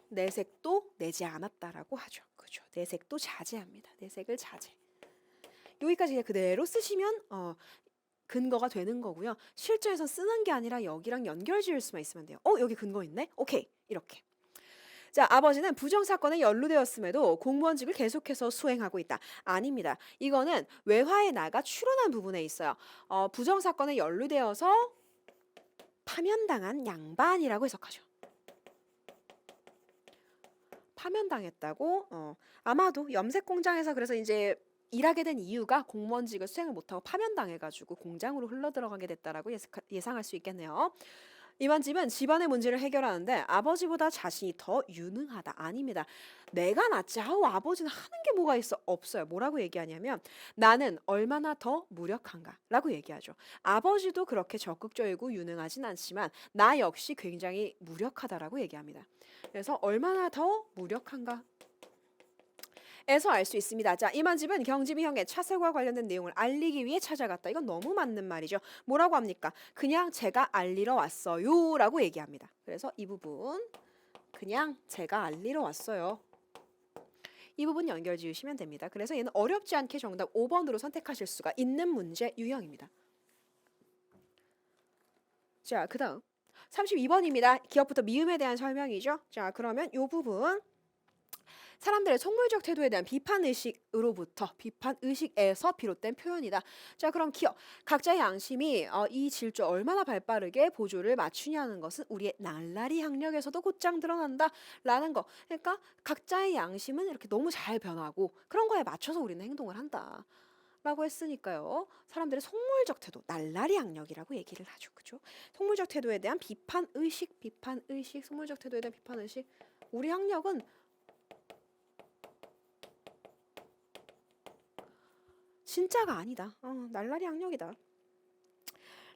내색도 내지 않았다라고 하죠. 그죠? 내색도 자제합니다. 내색을 자제. 여기까지 그냥 그대로 쓰시면 근거가 되는 거고요. 실전에서 쓰는 게 아니라 여기랑 연결 지을 수만 있으면 돼요. 여기 근거 있네? 오케이. 이렇게. 자, 아버지는 부정사건에 연루되었음에도 공무원직을 계속해서 수행하고 있다. 아닙니다. 이거는 외화에 나가 출연한 부분에 있어요. 부정사건에 연루되어서 파면당한 양반이라고 해석하죠. 파면당했다고? 아마도 염색 공장에서 그래서 이제 일하게 된 이유가 공무원직을 수행을 못하고 파면당해가지고 공장으로 흘러들어가게 됐다라고 예상할 수 있겠네요. 이만집은 집안의 문제를 해결하는데 아버지보다 자신이 더 유능하다. 아닙니다. 내가 낫지. 아우 아버지는 하는 게 뭐가 있어? 없어요. 뭐라고 얘기하냐면 나는 얼마나 더 무력한가 라고 얘기하죠. 아버지도 그렇게 적극적이고 유능하진 않지만 나 역시 굉장히 무력하다라고 얘기합니다. 그래서 얼마나 더 무력한가 에서 알 수 있습니다. 자, 이만집은 경집이 형의 차설과 관련된 내용을 알리기 위해 찾아갔다. 이건 너무 맞는 말이죠. 뭐라고 합니까? 그냥 제가 알리러 왔어요 라고 얘기합니다. 그래서 이 부분 그냥 제가 알리러 왔어요. 이 부분 연결 지으시면 됩니다. 그래서 얘는 어렵지 않게 정답 5번으로 선택하실 수가 있는 문제 유형입니다. 자, 그 다음 32번입니다. 기업부터 미음에 대한 설명이죠. 자, 그러면 이 부분 사람들의 속물적 태도에 대한 비판의식에서 비롯된 표현이다. 자, 그럼 기업. 각자의 양심이 이 질주 얼마나 발빠르게 보조를 맞추냐는 것은 우리의 날라리 학력에서도 곧장 드러난다. 라는 거. 그러니까 각자의 양심은 이렇게 너무 잘 변하고 그런 거에 맞춰서 우리는 행동을 한다. 라고 했으니까요. 사람들의 속물적 태도, 날라리 학력이라고 얘기를 하죠. 그죠? 속물적 태도에 대한 비판의식, 속물적 태도에 대한 비판의식. 우리 학력은 진짜가 아니다. 날라리 학력이다.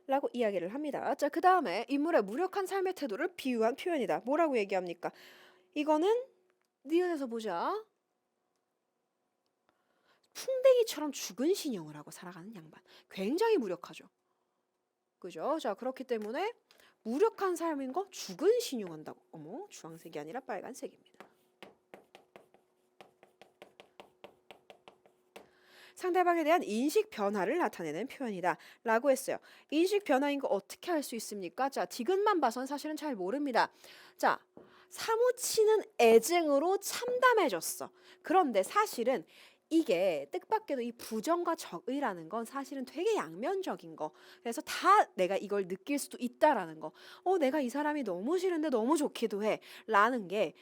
라고 이야기를 합니다. 자, 그 다음에 인물의 무력한 삶의 태도를 비유한 표현이다. 뭐라고 얘기합니까? 이거는 니은에서 보자. 풍뎅이처럼 죽은 신용을 하고 살아가는 양반. 굉장히 무력하죠. 그죠? 자, 그렇기 때문에 무력한 삶인 거 죽은 신용한다고. 어머, 주황색이 아니라 빨간색입니다. 상대방에 대한 인식 변화를 나타내는 표현이다 라고 했어요. 인식 변화인 거 어떻게 알 수 있습니까? 자, 디귿만 봐선 사실은 잘 모릅니다. 자, 사무치는 애증으로 참담해졌어. 그런데 사실은 이게 뜻밖에도 이 부정과 적의라는 건 사실은 되게 양면적인 거. 그래서 다 내가 이걸 느낄 수도 있다라는 거. 내가 이 사람이 너무 싫은데 너무 좋기도 해. 라는 게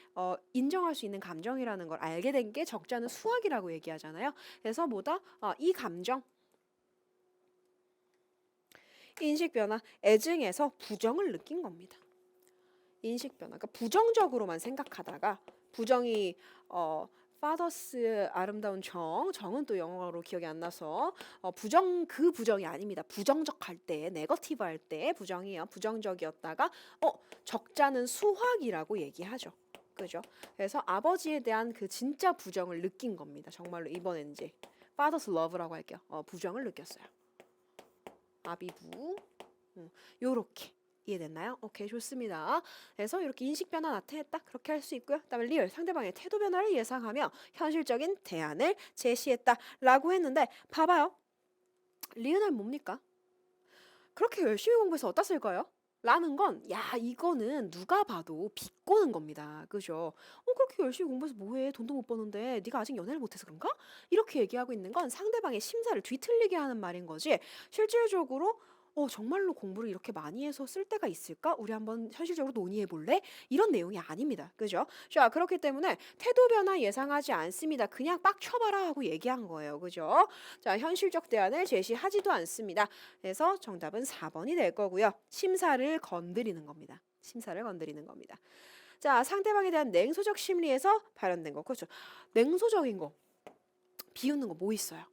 인정할 수 있는 감정이라는 걸 알게 된 게 적잖은 수학이라고 얘기하잖아요. 그래서 뭐다? 이 감정. 인식 변화, 애증에서 부정을 느낀 겁니다. 인식 변화. 그러니까 부정적으로만 생각하다가 부정이 파더스 아름다운 정은 또 영어로 기억이 안 나서 그 부정이 아닙니다. 부정적 할 때, 네거티브 할 때 부정이요. 부정적이었다가 적자는 수학이라고 얘기하죠. 그죠? 그래서 아버지에 대한 그 진짜 부정을 느낀 겁니다. 정말로 이번엔 이제 father's love라고 할게요. 부정을 느꼈어요. 아비부 요렇게 이해됐나요? 오케이, 좋습니다. 그래서 이렇게 인식 변화 나타냈다. 그렇게 할 수 있고요. 그다음에 리얼, 상대방의 태도 변화를 예상하며 현실적인 대안을 제시했다. 라고 했는데 봐봐요. 리은은 뭡니까? 그렇게 열심히 공부해서 어디다 쓸 거예요? 라는 건 이거는 누가 봐도 비꼬는 겁니다. 그죠? 그렇게 열심히 공부해서 뭐해? 돈도 못 버는데 네가 아직 연애를 못해서 그런가? 이렇게 얘기하고 있는 건 상대방의 심사를 뒤틀리게 하는 말인 거지. 실질적으로 정말로 공부를 이렇게 많이 해서 쓸 때가 있을까? 우리 한번 현실적으로 논의해 볼래? 이런 내용이 아닙니다. 그죠? 자, 그렇기 때문에 태도 변화 예상하지 않습니다. 그냥 빡쳐봐라 하고 얘기한 거예요. 그죠? 자, 현실적 대안을 제시하지도 않습니다. 그래서 정답은 4번이 될 거고요. 심사를 건드리는 겁니다. 심사를 건드리는 겁니다. 자, 상대방에 대한 냉소적 심리에서 발현된 거. 그렇죠. 냉소적인 거, 비웃는 거 뭐 있어요?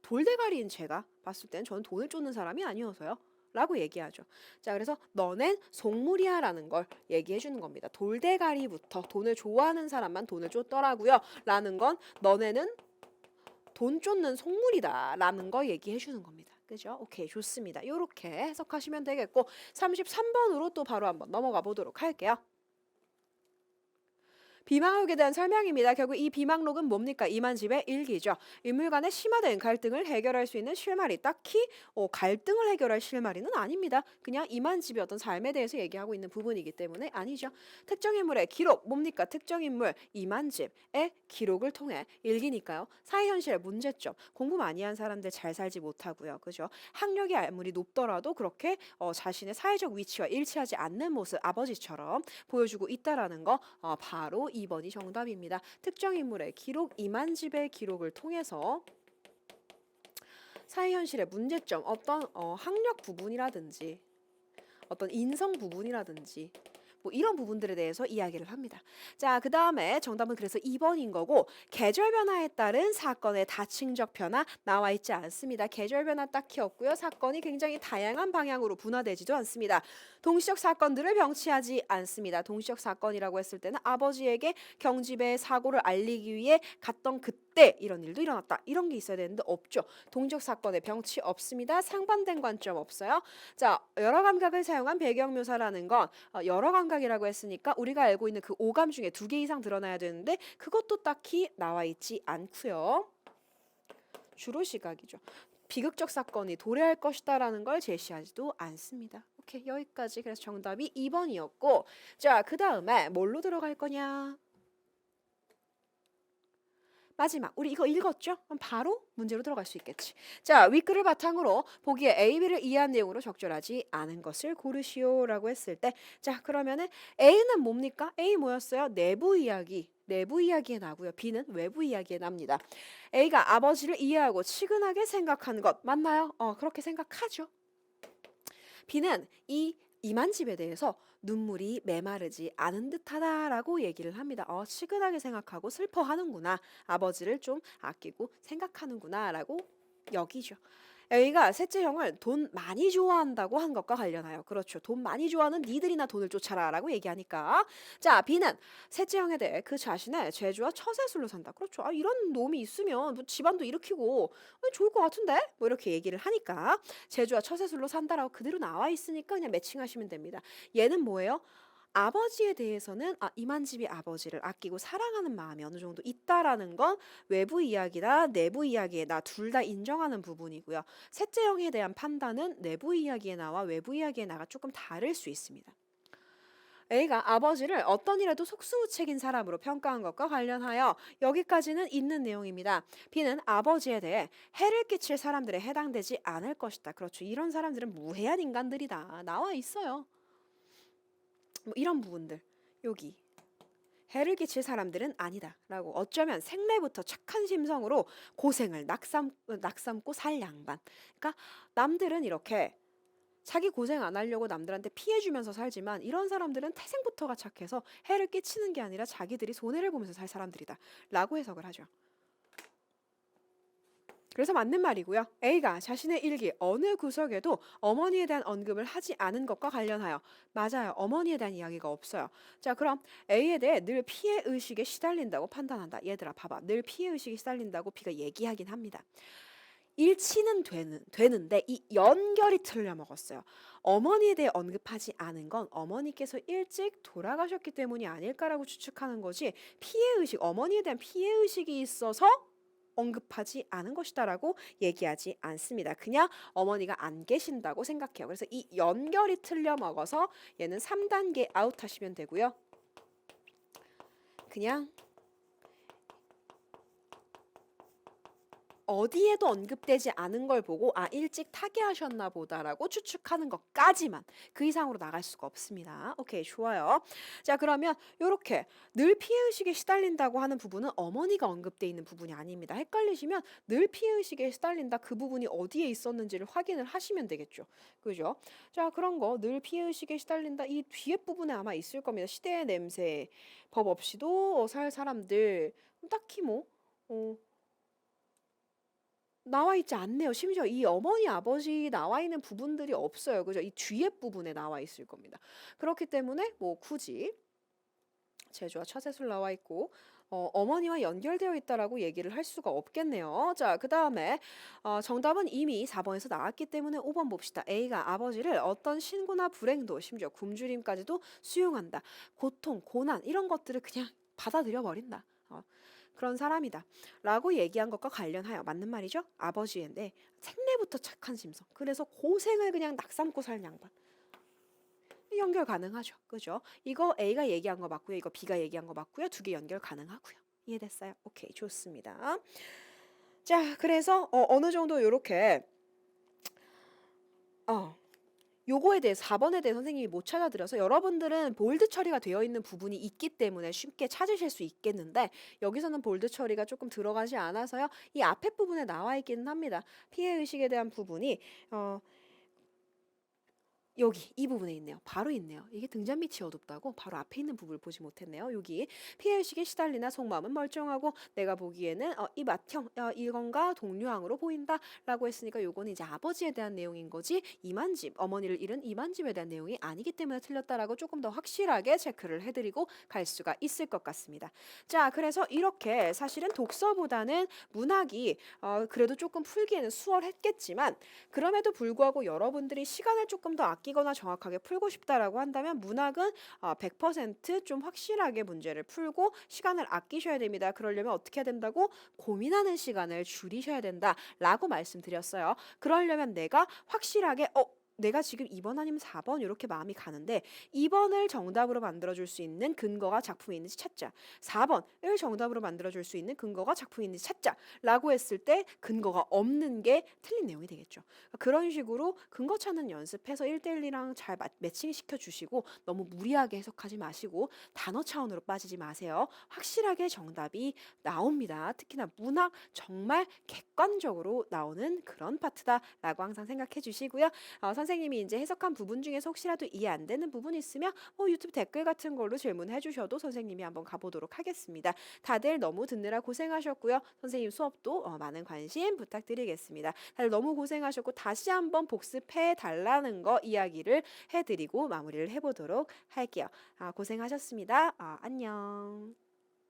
돌대가리인 제가 봤을 땐 저는 돈을 쫓는 사람이 아니어서요. 라고 얘기하죠. 자, 그래서 너넨 속물이야 라는 걸 얘기해 주는 겁니다. 돌대가리부터 돈을 좋아하는 사람만 돈을 쫓더라고요. 라는 건 너네는 돈 쫓는 속물이다 라는 거 얘기해 주는 겁니다. 그죠? 오케이, 좋습니다. 요렇게 해석하시면 되겠고 33번으로 또 바로 한번 넘어가 보도록 할게요. 비망록에 대한 설명입니다. 결국 이 비망록은 뭡니까? 이만집의 일기죠. 인물 간의 심화된 갈등을 해결할 수 있는 실마리. 딱히 갈등을 해결할 실마리는 아닙니다. 그냥 이만집의 어떤 삶에 대해서 얘기하고 있는 부분이기 때문에 아니죠. 특정 인물의 기록. 뭡니까? 특정 인물 이만집의 기록을 통해 일기니까요. 사회현실 문제점. 공부 많이 한 사람들 잘 살지 못하고요. 그죠? 학력이 아무리 높더라도 그렇게 자신의 사회적 위치와 일치하지 않는 모습 아버지처럼 보여주고 있다라는 거 바로 2번이 정답입니다. 특정 인물의 기록, 이만집의 기록을 통해서 사회현실의 문제점, 어떤 학력 부분이라든지 어떤 인성 부분이라든지 뭐 이런 부분들에 대해서 이야기를 합니다. 자, 그 다음에 정답은 그래서 2번인 거고, 계절 변화에 따른 사건의 다층적 변화 나와 있지 않습니다. 계절 변화 딱히 없고요. 사건이 굉장히 다양한 방향으로 분화되지도 않습니다. 동시적 사건들을 병치하지 않습니다. 동시적 사건이라고 했을 때는 아버지에게 경집의 사고를 알리기 위해 갔던 그때 이런 일도 일어났다, 이런 게 있어야 되는데 없죠. 동시적 사건의 병치 없습니다. 상반된 관점 없어요. 자, 여러 감각을 사용한 배경 묘사라는 건 여러 감각이라고 했으니까 우리가 알고 있는 그 오감 중에 2개 이상 드러나야 되는데 그것도 딱히 나와 있지 않고요. 주로 시각이죠. 비극적 사건이 도래할 것이다라는 걸 제시하지도 않습니다. 오케이, 여기까지. 그래서 정답이 2번이었고, 자, 그 다음에 뭘로 들어갈 거냐? 마지막, 우리 이거 읽었죠? 그럼 바로 문제로 들어갈 수 있겠지. 자, 윗글을 바탕으로 보기에 A, B를 이해한 내용으로 적절하지 않은 것을 고르시오라고 했을 때, 자, 그러면은 A는 뭡니까? A 뭐였어요? 내부 이야기. 내부 이야기에 나고요. B는 외부 이야기에 납니다. A가 아버지를 이해하고 치근하게 생각하는 것 맞나요? 그렇게 생각하죠. B는 이 이만집에 대해서 눈물이 메마르지 않은 듯하다라고 얘기를 합니다. 치근하게 생각하고 슬퍼하는구나. 아버지를 좀 아끼고 생각하는구나 라고 여기죠. A가 셋째 형을 돈 많이 좋아한다고 한 것과 관련하여, 그렇죠. 돈 많이 좋아하는 니들이나 돈을 쫓아라 라고 얘기하니까, 자, B는 셋째 형에 대해 그 자신의 재주와 처세술로 산다. 그렇죠. 이런 놈이 있으면 뭐 집안도 일으키고 좋을 것 같은데? 뭐 이렇게 얘기를 하니까 재주와 처세술로 산다라고 그대로 나와 있으니까 그냥 매칭하시면 됩니다. 얘는 뭐예요? 아버지에 대해서는 이만집이 아버지를 아끼고 사랑하는 마음이 어느 정도 있다라는 건 외부 이야기나 내부 이야기에 나 둘 다 인정하는 부분이고요. 셋째 형에 대한 판단은 내부 이야기에 나와 외부 이야기에 나가 조금 다를 수 있습니다. A가 아버지를 어떤 일에도 속수무책인 사람으로 평가한 것과 관련하여 여기까지는 있는 내용입니다. B는 아버지에 대해 해를 끼칠 사람들에 해당되지 않을 것이다. 그렇죠. 이런 사람들은 무해한 인간들이다. 나와 있어요. 뭐 이런 부분들, 여기 해를 끼칠 사람들은 아니다 라고, 어쩌면 생래부터 착한 심성으로 고생을 낙삼고 살 양반. 그러니까 남들은 이렇게 자기 고생 안 하려고 남들한테 피해주면서 살지만 이런 사람들은 태생부터가 착해서 해를 끼치는 게 아니라 자기들이 손해를 보면서 살 사람들이다 라고 해석을 하죠. 그래서 맞는 말이고요. A가 자신의 일기 어느 구석에도 어머니에 대한 언급을 하지 않은 것과 관련하여, 맞아요. 어머니에 대한 이야기가 없어요. 자, 그럼 A에 대해 늘 피해 의식에 시달린다고 판단한다. 얘들아 봐봐. 늘 피해 의식에 시달린다고 B가 얘기하긴 합니다. 일치는 되는데 이 연결이 틀려먹었어요. 어머니에 대해 언급하지 않은 건 어머니께서 일찍 돌아가셨기 때문이 아닐까라고 추측하는 거지, 피해의식, 어머니에 대한 피해의식이 있어서 언급하지 않은 것이다라고 얘기하지 않습니다. 그냥 어머니가 안 계신다고 생각해요. 그래서 이 연결이 틀려먹어서 얘는 3단계 아웃하시면 되고요. 그냥 어디에도 언급되지 않은 걸 보고 일찍 타계하셨나 보다라고 추측하는 것까지만, 그 이상으로 나갈 수가 없습니다. 오케이, 좋아요. 자, 그러면 이렇게 늘 피해의식에 시달린다고 하는 부분은 어머니가 언급돼 있는 부분이 아닙니다. 헷갈리시면 늘 피해의식에 시달린다, 그 부분이 어디에 있었는지를 확인을 하시면 되겠죠. 그죠? 자, 그런 거 늘 피해의식에 시달린다, 이 뒤에 부분에 아마 있을 겁니다. 시대의 냄새, 법 없이도 살 사람들, 딱히 뭐 나와 있지 않네요. 심지어 이 어머니 아버지 나와 있는 부분들이 없어요. 그죠? 이 뒤에 부분에 나와 있을 겁니다. 그렇기 때문에 뭐 굳이 재주와 처세술 나와 있고 어머니와 연결되어 있다라고 얘기를 할 수가 없겠네요. 자, 그 다음에 정답은 이미 4번에서 나왔기 때문에 5번 봅시다. A가 아버지를 어떤 신고나 불행도, 심지어 굶주림까지도 수용한다. 고통, 고난 이런 것들을 그냥 받아들여 버린다. 그런 사람이다 라고 얘기한 것과 관련하여 맞는 말이죠. 아버지인데 생내부터 착한 심성, 그래서 고생을 그냥 낙삼고 살 양반. 연결 가능하죠. 그죠? 이거 A가 얘기한 거 맞고요. 이거 B가 얘기한 거 맞고요. 2개 연결 가능하고요. 이해됐어요? 오케이, 좋습니다. 자, 그래서 어느 정도 요렇게 요거에 대해 4번에 대해 선생님이 못 찾아드려서 여러분들은 볼드 처리가 되어 있는 부분이 있기 때문에 쉽게 찾으실 수 있겠는데 여기서는 볼드 처리가 조금 들어가지 않아서요. 이 앞에 부분에 나와 있기는 합니다. 피해의식에 대한 부분이 여기 이 부분에 있네요. 바로 있네요. 이게 등잔 밑이 어둡다고 바로 앞에 있는 부분을 보지 못했네요. 여기 피해의식에 시달리나 속마음은 멀쩡하고 내가 보기에는 이 맏형 이건가 동료왕으로 보인다 라고 했으니까 요거는 이제 아버지에 대한 내용인 거지 이만집 어머니를 잃은 이만집에 대한 내용이 아니기 때문에 틀렸다라고 조금 더 확실하게 체크를 해드리고 갈 수가 있을 것 같습니다. 자, 그래서 이렇게 사실은 독서보다는 문학이 그래도 조금 풀기에는 수월했겠지만 그럼에도 불구하고 여러분들이 시간을 조금 더 아끼거나 정확하게 풀고 싶다라고 한다면 문학은 100%좀 확실하게 문제를 풀고 시간을 아끼셔야 됩니다. 그러려면 어떻게 해야 된다고? 고민하는 시간을 줄이셔야 된다라고 말씀드렸어요. 그러려면 내가 확실하게 내가 지금 2번 아니면 4번 이렇게 마음이 가는데 2번을 정답으로 만들어줄 수 있는 근거가 작품에 있는지 찾자. 4번을 정답으로 만들어줄 수 있는 근거가 작품에 있는지 찾자. 라고 했을 때 근거가 없는 게 틀린 내용이 되겠죠. 그런 식으로 근거 찾는 연습해서 1대1이랑 잘 매칭시켜 주시고 너무 무리하게 해석하지 마시고 단어 차원으로 빠지지 마세요. 확실하게 정답이 나옵니다. 특히나 문학 정말 객관적으로 나오는 그런 파트다라고 항상 생각해 주시고요. 선생님이 이제 해석한 부분 중에서 혹시라도 이해 안 되는 부분 있으면 유튜브 댓글 같은 걸로 질문해 주셔도 선생님이 한번 가보도록 하겠습니다. 다들 너무 듣느라 고생하셨고요. 선생님 수업도 많은 관심 부탁드리겠습니다. 다들 너무 고생하셨고 다시 한번 복습해 달라는 거 이야기를 해드리고 마무리를 해보도록 할게요. 고생하셨습니다. 안녕.